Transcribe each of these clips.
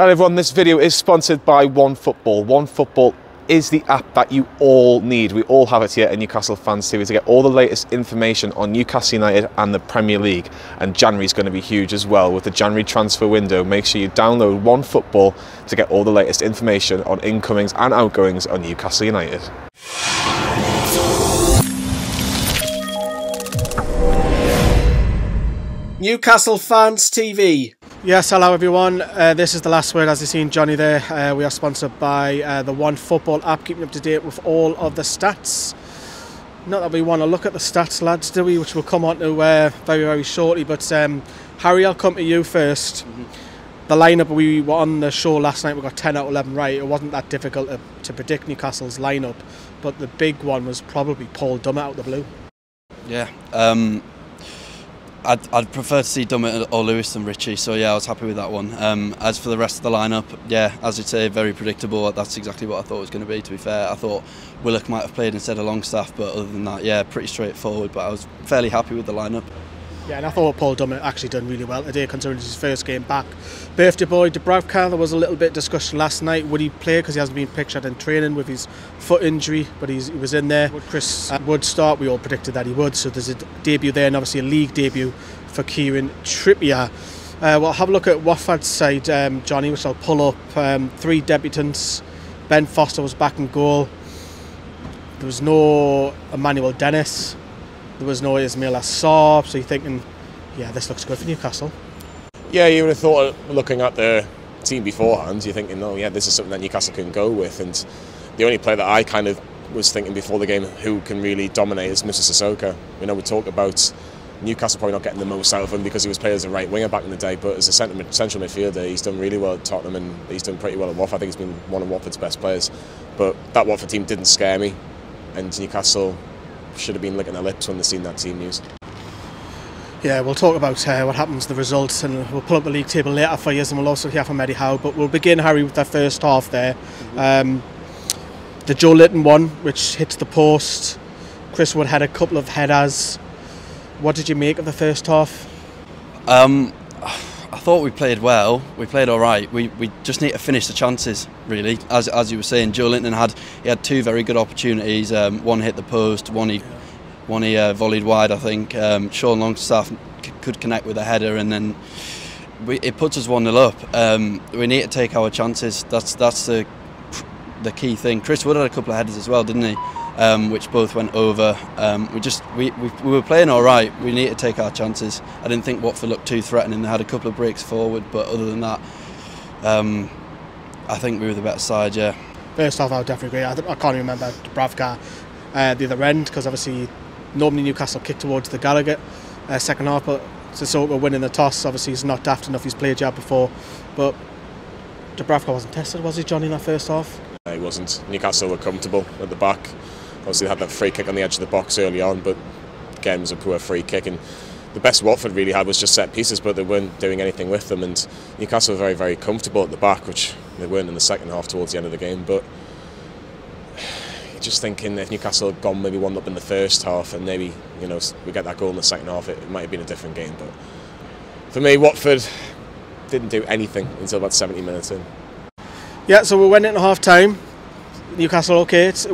Hi everyone, this video is sponsored by OneFootball. OneFootball is the app that you all need. We all have it here at Newcastle Fans TV to get all the latest information on Newcastle United and the Premier League. And January is going to be huge as well with the January transfer window. Make sure you download OneFootball to get all the latest information on incomings and outgoings on Newcastle United. Newcastle Fans TV. Yes, hello everyone. This is the last word, as you've seen Johnny there. We are sponsored by the OneFootball app, keeping up to date with all of the stats. Not that we want to look at the stats, lads, do we? Which we'll come on to very, very shortly. But Harry, I'll come to you first. The lineup, we were on the show last night, we got 10 out of 11 right. It wasn't that difficult to predict Newcastle's lineup, but the big one was probably Paul Dummett out of the blue. Yeah. I'd prefer to see Dummett or Lewis than Richie, so yeah, I was happy with that one. As for the rest of the lineup, yeah, as you say, very predictable. That's exactly what I thought it was going to be, to be fair. I thought Willock might have played instead of Longstaff, but other than that, yeah, pretty straightforward, but I was fairly happy with the lineup. Yeah, and I thought Paul Dummett actually done really well today, considering it's his first game back. Birthday boy Dubravka, there was a little bit of discussion last night. Would he play, because he hasn't been pictured in training with his foot injury, but he was in there. Would Chris would start? We all predicted that he would, so there's a debut there, and obviously a league debut for Kieran Trippier. We'll have a look at Watford's side, Johnny, which I'll pull up. 3 debutants. Ben Foster was back in goal. There was no Emmanuel Dennis. There was no Ismail Assar, so you're thinking, yeah, this looks good for Newcastle. Yeah, you would have thought, looking at the team beforehand, you're thinking, oh yeah, this is something that Newcastle can go with. And the only player that I kind of was thinking before the game who can really dominate is Mr. Sissoko. You know, we talk about Newcastle probably not getting the most out of him because he was played as a right winger back in the day, but as a central midfielder, he's done really well at Tottenham and he's done pretty well at Watford. I think he's been one of Watford's best players. But that Watford team didn't scare me, and Newcastle should have been licking their lips when they seen that team news. Yeah, we'll talk about what happens, the results, and we'll pull up the league table later for you, and we'll also hear from Eddie Howe. But we'll begin, Harry, with the first half there. The Joe Litton one, which hits the post. Chris Wood had a couple of headers. What did you make of the first half? I thought we played well. We played all right. We just need to finish the chances, really. As you were saying, Joe Linton had 2 very good opportunities. One hit the post, one he volleyed wide, I think. Sean Longstaff could connect with a header, and then it puts us 1-0 up. We need to take our chances. That's the key thing. Chris Wood had a couple of headers as well, didn't he? Which both went over. We were playing all right. We need to take our chances. I didn't think Watford looked too threatening. They had a couple of breaks forward, but other than that, I think we were the better side. Yeah. First half, I would definitely agree. I can't remember Dubravka the other end, because obviously normally Newcastle kicked towards the Gallagher second half, but Sissoko winning the toss. Obviously he's not daft enough. He's played jab before, but Dubravka wasn't tested, was he, Johnny, in that first half? He wasn't. Newcastle were comfortable at the back. Obviously they had that free kick on the edge of the box early on, but again it was a poor free kick, and the best Watford really had was just set pieces, but they weren't doing anything with them, and Newcastle were very, very comfortable at the back, which they weren't in the second half towards the end of the game. But just thinking if Newcastle had gone maybe 1-up in the first half and maybe, you know, we get that goal in the second half, it might have been a different game. But for me, Watford didn't do anything until about 70 minutes in. Yeah, so we went into half time. Newcastle, okay, it's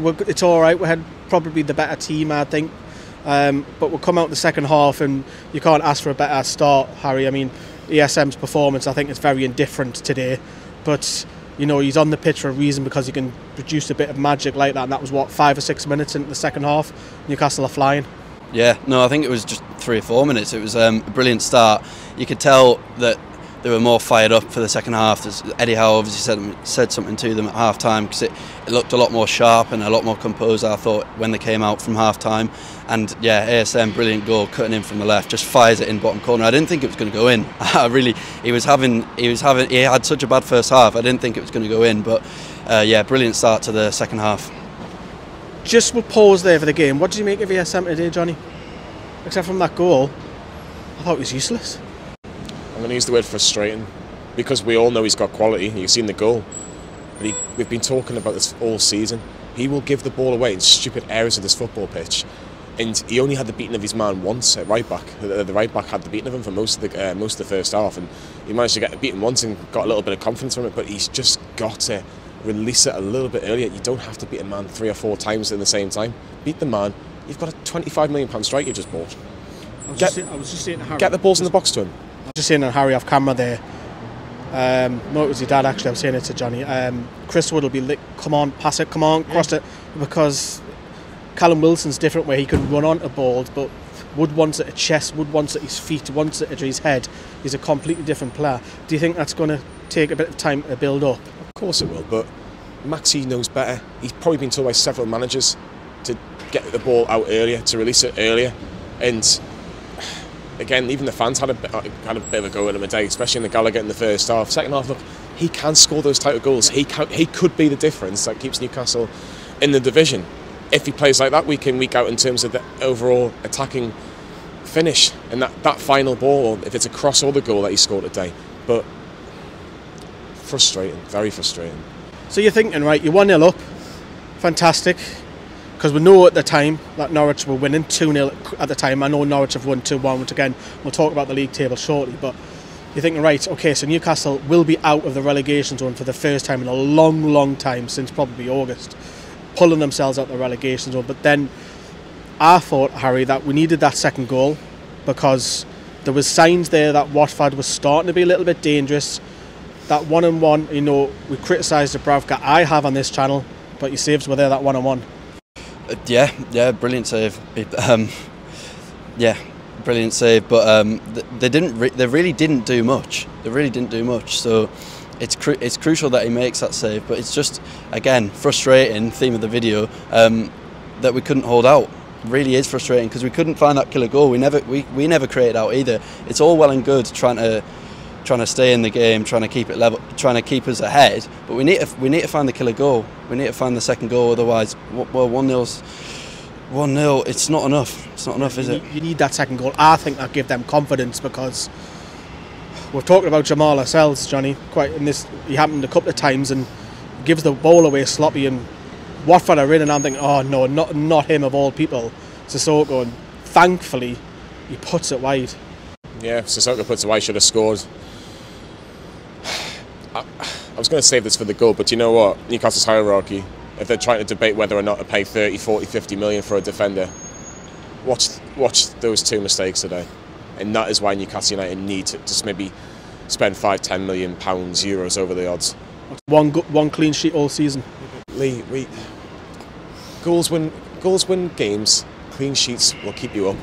all right. We had probably the better team, I think, but we'll come out the second half and you can't ask for a better start, Harry. I mean, ESM's performance, I think, is very indifferent today, but you know, he's on the pitch for a reason, because he can produce a bit of magic like that, and that was what, 5 or 6 minutes into the second half. Newcastle are flying. Yeah, no, I think it was just 3 or 4 minutes. It was a brilliant start. You could tell that they were more fired up for the second half. Eddie Howe obviously said something to them at half time, because it looked a lot more sharp and a lot more composed, I thought, when they came out from half time. And yeah, ASM, brilliant goal, cutting in from the left, just fires it in bottom corner. I didn't think it was going to go in. He had such a bad first half. I didn't think it was going to go in, but yeah, brilliant start to the second half. Just we'll pause there for the game. What did you make of ASM today, Johnny? Except from that goal, I thought it was useless. I'm going to use the word frustrating, because we all know he's got quality. You've seen the goal, but we've been talking about this all season. He will give the ball away in stupid areas of this football pitch, and he only had the beating of his man once at right back. The right back had the beating of him for most of the first half, and he managed to get beaten once and got a little bit of confidence from it, but he's just got to release it a little bit earlier. You don't have to beat a man 3 or 4 times in the same time. Beat the man. You've got a £25 million strike you just bought. I was just saying to Harry, get the balls in the box to him. I was just saying to Harry off camera there. No, it was your dad actually. I was saying it to Johnny. Chris Wood will be like, come on, pass it, come on, cross it, because Callum Wilson's different where he can run onto balls, but Wood wants it at chest, Wood wants it at his feet, wants it at his head. He's a completely different player. Do you think that's going to take a bit of time to build up? Of course it will, but Maxi knows better. He's probably been told by several managers to get the ball out earlier, to release it earlier, and again, even the fans had a bit of a go at him today, especially in the Gallagher in the first half. Second half, look, he can score those type of goals. He could be the difference that keeps Newcastle in the division if he plays like that week in, week out in terms of the overall attacking finish and that final ball, if it's a cross or the goal that he scored today. But frustrating, very frustrating. So you're thinking, right, you're 1-0 up, fantastic, because we know at the time that Norwich were winning 2-0 at the time. I know Norwich have won 2-1, which again, we'll talk about the league table shortly, but you're thinking, right, okay, so Newcastle will be out of the relegation zone for the first time in a long, long time, since probably August, pulling themselves out of the relegation zone. But then I thought, Harry, that we needed that second goal because there was signs there that Watford was starting to be a little bit dangerous. That 1-on-1, you know, we criticised Dubravka, I have on this channel, but your saves were there, that 1-on-1. Yeah, brilliant save. Brilliant save. But they really didn't do much. So it's crucial that he makes that save. But it's just, again, frustrating. Theme of the video that we couldn't hold out. It really is frustrating because we couldn't find that killer goal. We never created out either. It's all well and good trying to stay in the game, trying to keep it level, trying to keep us ahead. But we need to find the killer goal. We need to find the second goal. Otherwise, well, 1-0. It's not enough. It's not enough, is it? You need that second goal. I think that gave them confidence because we've talked about Jamal ourselves, Johnny. Quite in this, he happened a couple of times and gives the ball away sloppy. And Watford are in, and I'm thinking, oh no, not him of all people, Sissoko. And thankfully, he puts it wide. Yeah, Sissoko puts it wide. Should have scored. I was going to save this for the goal, but you know what? Newcastle's hierarchy, if they're trying to debate whether or not to pay 30, 40, 50 million for a defender, watch those 2 mistakes today. And that is why Newcastle United need to just maybe spend £5-10 million, euros over the odds. One clean sheet all season. Lee, goals win games, clean sheets will keep you up.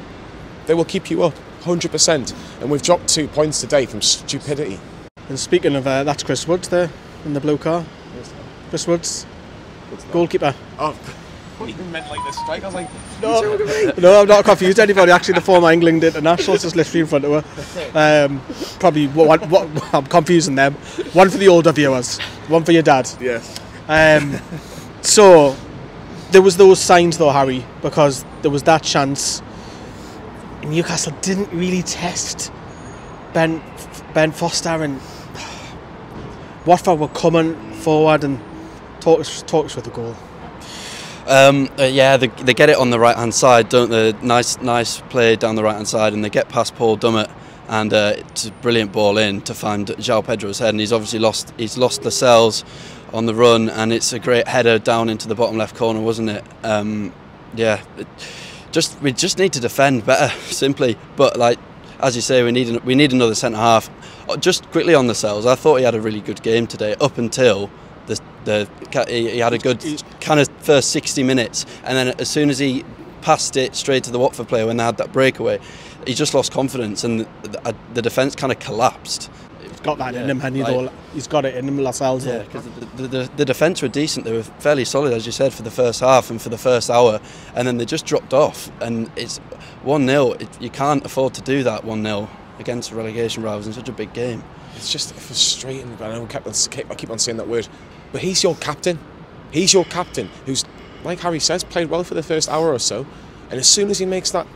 They will keep you up, 100%. And we've dropped 2 points today from stupidity. And speaking of that's Chris Woods there in the blue car. Chris Woods, goalkeeper. Oh, what you meant like this strike? I was like, no, I'm not confused anybody. Actually, the former England international is just literally in front of her. Probably I'm confusing them. One for the older viewers, one for your dad. yes. So there was those signs though, Harry, because there was that chance. Newcastle didn't really test Ben Foster, and Watford were coming forward and talk us with the goal. Yeah, they get it on the right hand side, don't they? Nice play down the right hand side, and they get past Paul Dummett, and it's a brilliant ball in to find Joao Pedro's head, and he's obviously lost Lascelles on the run, and it's a great header down into the bottom left corner, wasn't it? We just need to defend better, simply. But like as you say, we need another centre half. Just quickly on Lascelles, I thought he had a really good game today up until he had a good kind of first 60 minutes, and then as soon as he passed it straight to the Watford player when they had that breakaway, he just lost confidence, and the defence kind of collapsed. He's got that in him, Henry. He's got it in him, Lascelles. Yeah, because the defence were decent. They were fairly solid, as you said, for the first half and for the first hour, and then they just dropped off. And it's 1-0. You can't afford to do that 1-0 against relegation rivals in such a big game. It's just frustrating. I know I keep on saying that word, but he's your captain. He's your captain, who's, like Harry says, played well for the first hour or so, and as soon as he makes that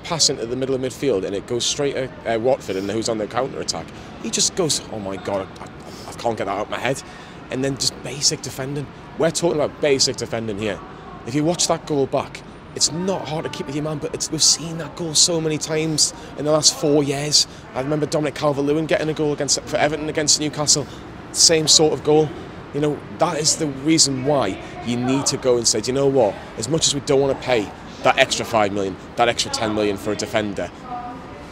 pass into the middle of midfield and it goes straight at Watford and who's on the counter attack, he just goes, oh my god, I can't get that out of my head. And then just basic defending. We're talking about basic defending here. If you watch that goal back, it's not hard to keep with your man, but we've seen that goal so many times in the last 4 years. I remember Dominic Calvert-Lewin getting a goal for Everton against Newcastle, same sort of goal. You know, that is the reason why you need to go and say, do you know what, as much as we don't want to pay that extra 5 million, that extra 10 million for a defender,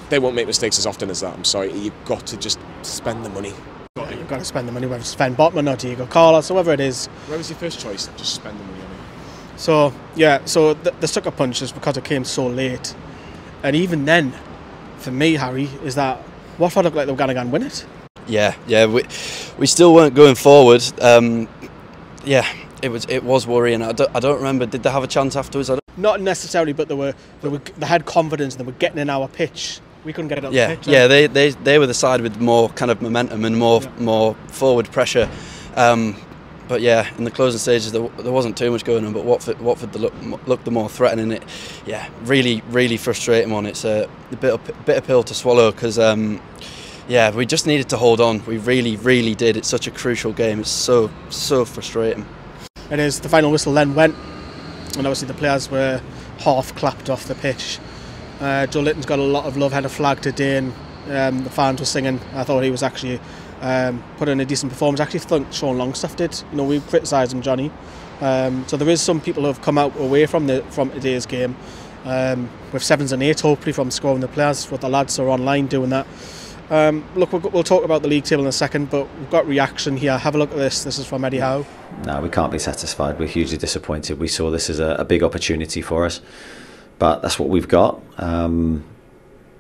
they won't make mistakes as often as that. I'm sorry, you've got to just spend the money. You've got to spend the money, whether it's Sven Botman or Diego Carlos, whoever it is. Where was your first choice? Just spend the money on it. So, yeah, so the sucker punch is because it came so late. And even then, for me, Harry, is that Watford looked like they were going to go and win it. Yeah, we still weren't going forward. Yeah, it was worrying. I don't remember. Did they have a chance afterwards? Not necessarily, but they had confidence. They were getting in our pitch. We couldn't get it on the pitch. Yeah, they were the side with more kind of momentum and more forward pressure. But yeah, in the closing stages there wasn't too much going on. But Watford looked the more threatening. It, yeah, really frustrating one. It's a bitter pill to swallow because. Yeah, we just needed to hold on. We really did. It's such a crucial game. It's so frustrating. It is. The final whistle then went, and obviously the players were half clapped off the pitch. Joe Litton's got a lot of love, had a flag today, and the fans were singing. I thought he was actually put in a decent performance. I actually thought Sean Longstaff did. You know, we criticised him, Johnny. So there is some people who have come out away from today's game with 7s and 8s, hopefully from scoring the players. With the lads who are online doing that. Look, we'll talk about the league table in a second, but we've got reaction here. Have a look at this. This is from Eddie Howe. No, we can't be satisfied. We're hugely disappointed. We saw this as a big opportunity for us, but that's what we've got.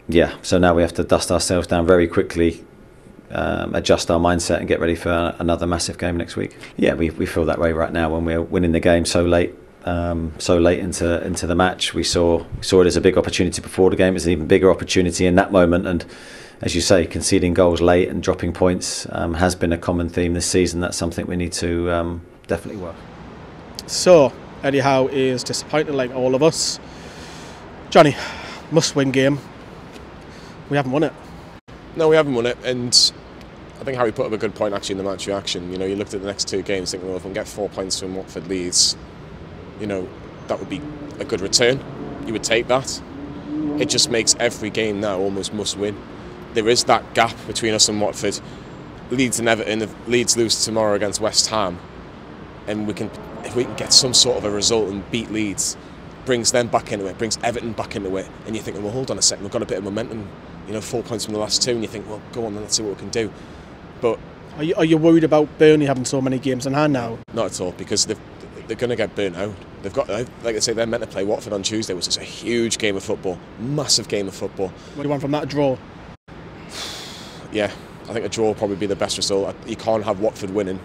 Yeah, so now we have to dust ourselves down very quickly, adjust our mindset and get ready for another massive game next week. Yeah, we feel that way right now when we're winning the game so late. Into the match. We saw it as a big opportunity before the game. It's an even bigger opportunity in that moment, and as you say, conceding goals late and dropping points has been a common theme this season. That's something we need to definitely work. So Eddie Howe is disappointed like all of us. Johnny, must-win game. We haven't won it. No, we haven't won it, and I think Harry put up a good point actually in the match reaction. You know, you looked at the next 2 games thinking, well, if we can get 4 points from Watford, Leeds, you know, that would be a good return. You would take that. It just makes every game now almost must-win. There is that gap between us and Watford. Leeds and Everton, if Leeds lose tomorrow against West Ham, and if we can get some sort of a result and beat Leeds, brings them back into it, brings Everton back into it, and you're thinking, well, hold on a second, we've got a bit of momentum, you know, 4 points from the last 2, and you think, well, go on then, let's see what we can do. But are you worried about Burnley having so many games in hand now? Not at all, because they're going to get burnt out. They've got, like I say, they're meant to play Watford on Tuesday, which is a huge game of football, massive game of football. What do you want from that, a draw? Yeah, I think a draw will probably be the best result. You can't have Watford winning,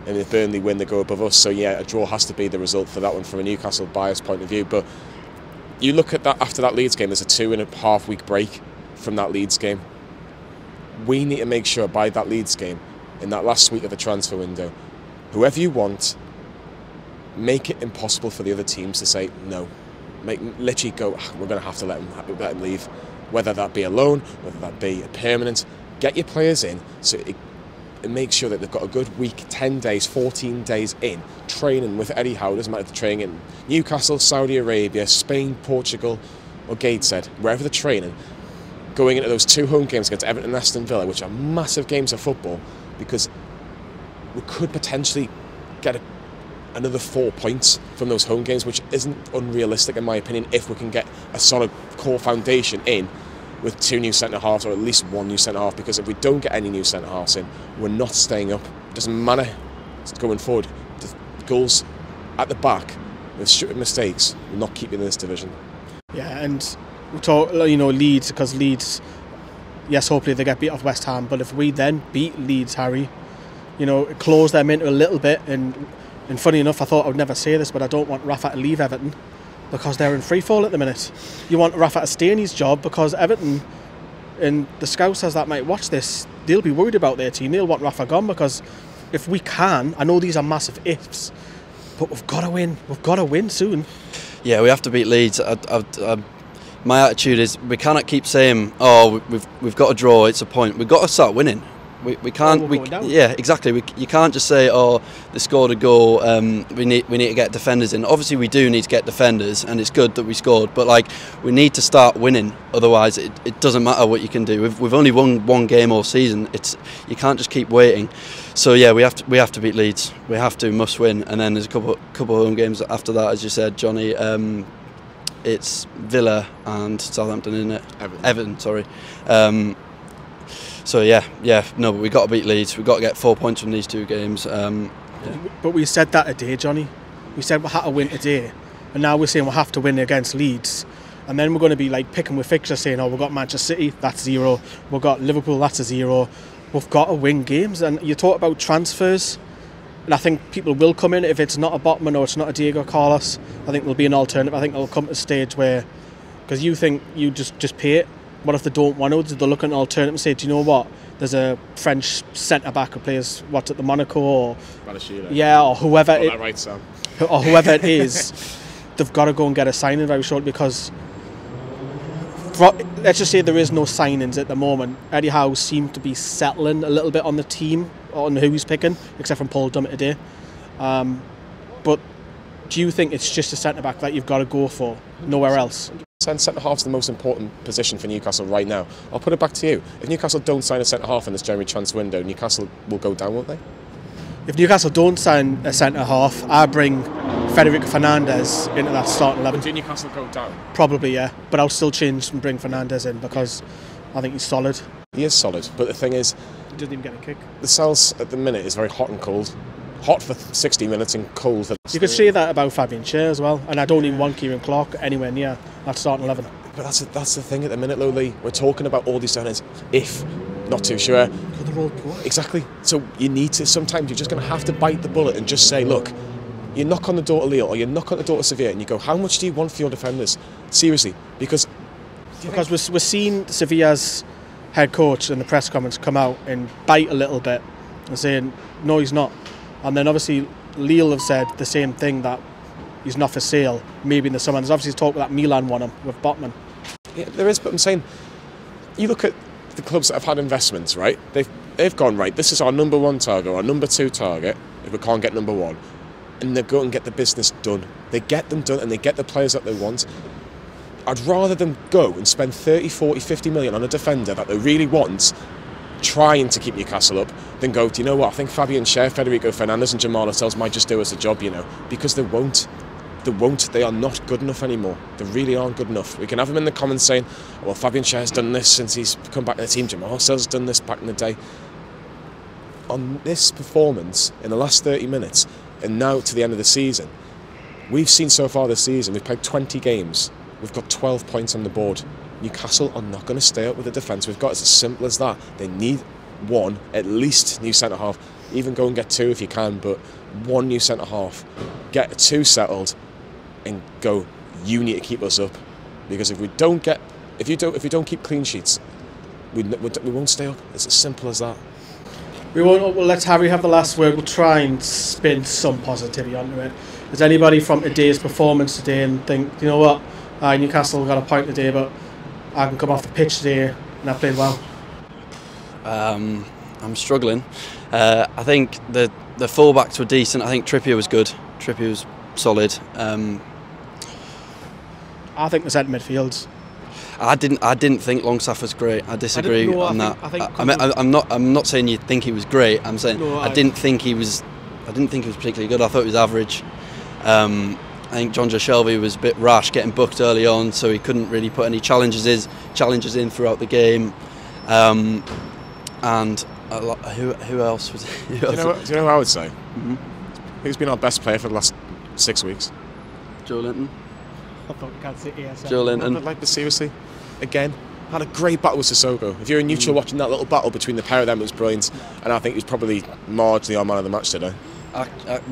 and if Burnley win, they go above us. So yeah, a draw has to be the result for that one from a Newcastle bias point of view. But you look at that after that Leeds game, there's a 2.5 week break from that Leeds game. We need to make sure by that Leeds game, in that last week of the transfer window, whoever you want, make it impossible for the other teams to say no. Literally go, we're going to have to let him leave, whether that be a loan, whether that be a permanent. Get your players in so it makes sure that they've got a good week, 10 days, 14 days in, training with Eddie Howe. Doesn't matter if they're training in Newcastle, Saudi Arabia, Spain, Portugal, or Gateshead, wherever they're training, going into those 2 home games against Everton and Aston Villa, which are massive games of football, because we could potentially get another 4 points from those home games, which isn't unrealistic in my opinion, if we can get a solid core foundation in with 2 new centre-halves, or at least 1 new centre-half, because if we don't get any new centre-halves in, we're not staying up. It doesn't matter going forward. The goals at the back with stupid mistakes will not keep you in this division. Yeah, and we talk, you know, Leeds, because Leeds, yes, hopefully they get beat off West Ham, but if we then beat Leeds, Harry, you know, close them into a little bit, and funny enough, I thought I would never say this, but I don't want Rafa to leave Everton, because they're in free fall at the minute. You want Rafa to stay in his job, because Everton and the Scousers that might watch this, they'll be worried about their team. They'll want Rafa gone, because if we can, I know these are massive ifs, but we've got to win. We've got to win soon. Yeah, we have to beat Leeds. My attitude is we cannot keep saying, oh, we've got a draw, it's a point. We've got to start winning. we can't. Yeah, exactly. You can't just say, oh, they scored a goal. We need to get defenders in. Obviously, we do need to get defenders, and it's good that we scored. But like, we need to start winning. Otherwise, it doesn't matter what you can do. We've only won one game all season. You can't just keep waiting. So yeah, we have to beat Leeds. We have to, must win. And then there's a couple of home games after that, as you said, Johnny. It's Villa and Southampton, isn't it? Everton, sorry. So no, but we got to beat Leeds. We've got to get 4 points from these two games. But we said that today, Johnny. We said we had to win today, and now we're saying we have to win against Leeds. And then we're going to be like picking with fixtures, saying, "Oh, we've got Manchester City, that's 0. We've got Liverpool, that's a 0." We've got to win games. And you talk about transfers, and I think people will come in if it's not a Botman or it's not a Diego Carlos. I think there'll be an alternative. I think it'll come to a stage where, because you think you just pay it. What if they don't want to? They'll look at an alternative and say, do you know what? There's a French centre-back who plays, at the Monaco or... Yeah, or whoever or whoever it is. They've got to go and get a signing very shortly because... let's just say there is no signings at the moment. Eddie Howe seemed to be settling a little bit on the team, on who he's picking, except from Paul Dummett today. But do you think it's just a centre-back that you've got to go for? Nowhere else? Centre-half's the most important position for Newcastle right now. I'll put it back to you. If Newcastle don't sign a centre-half in this January transfer window, Newcastle will go down, won't they? If Newcastle don't sign a centre-half, I bring Federico Fernandez into that starting 11. But do Newcastle go down? Probably, yeah. But I'll still change and bring Fernandez in because I think he's solid. He is solid, but the thing is... He doesn't even get a kick. The cells at the minute is very hot and cold. Hot for 60 minutes and cold for... You could say that about Fabian Schär as well, and I don't even want Kieran Clark anywhere near that starting 11. But that's the thing at the minute, Lowly. We're talking about all these signings. If not too sure. They're all poor. Exactly. So you need to... Sometimes you're just going to have to bite the bullet and just say, look, you knock on the door to Lille or you knock on the door to Sevilla and you go, how much do you want for your defenders? Seriously. Because we're seeing Sevilla's head coach in the press conference come out and bite a little bit and saying, no, he's not. And then obviously Lille have said the same thing, that he's not for sale, maybe in the summer. There's obviously talk that Milan want him with Botman. Yeah, there is, but I'm saying, you look at the clubs that have had investments, right? They've gone, right, this is our number 1 target, our number 2 target, if we can't get number 1. And they go and get the business done. They get them done and they get the players that they want. I'd rather them go and spend 30, 40, 50 million on a defender that they really want, trying to keep Newcastle up, then go, do you know what, I think Fabian Schär, Federico Fernandez and Jamal Lascelles might just do us a job, you know, because they won't. They are not good enough anymore. They really aren't good enough. We can have them in the comments saying, well, Fabian Schär's done this since he's come back to the team, Jamal Lascelles has done this back in the day. On this performance, in the last 30 minutes, and now to the end of the season, we've seen so far this season, we've played 20 games, we've got 12 points on the board. Newcastle are not going to stay up with the defence we've got. It's as simple as that. They need one, at least, new centre-half. Even go and get 2 if you can, but 1 new centre-half. Get 2 settled and go, you need to keep us up. Because if we don't keep clean sheets, we won't stay up. It's as simple as that. We'll let Harry have the last word. We'll try and spin some positivity onto it. Does anybody from today's performance today and think, you know what, Newcastle got a point today, but I can come off the pitch today and I played well? I'm struggling. I think the fullbacks were decent. I think Trippier was good. Trippier was solid. I think the centre midfields. I didn't think Longstaff was great. I disagree on that. I'm not saying you think he was great. I'm saying I didn't think he was particularly good. I thought he was average. I think John Joe Shelby was a bit rash, getting booked early on, so he couldn't really put any challenges in throughout the game. And who else was? Do you know what I would say? Mm-hmm. Who's been our best player for the last 6 weeks? Joe Linton. I thought we can't say ESL. Joe Linton. But seriously, again, had a great battle with Sissoko. If you're a neutral watching that little battle between the pair of them, it was brilliant. And I think he was probably marginally our man of the match today.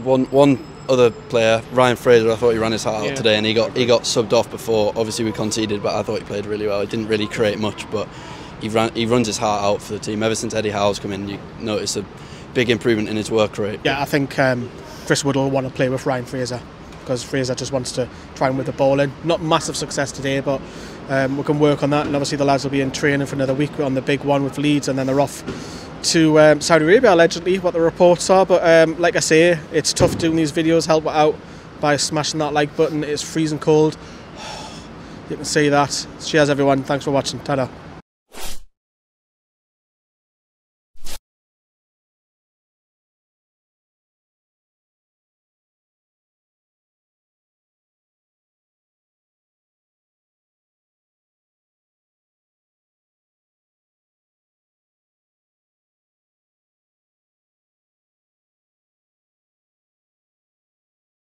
One other player, Ryan Fraser, I thought he ran his heart out today, and he got subbed off before. Obviously we conceded, but I thought he played really well. He didn't really create much, but he runs his heart out for the team. Ever since Eddie Howe's come in, you notice a big improvement in his work rate. Yeah, I think Chris Wood will want to play with Ryan Fraser, because Fraser just wants to try and whip the ball in. Not massive success today, but we can work on that. And obviously the lads will be in training for another week on the big one with Leeds, and then they're off to Saudi Arabia, allegedly, what the reports are. But like I say, it's tough doing these videos. Help it out by smashing that like button. It's freezing cold. You can see that. Cheers, everyone. Thanks for watching. Ta-da.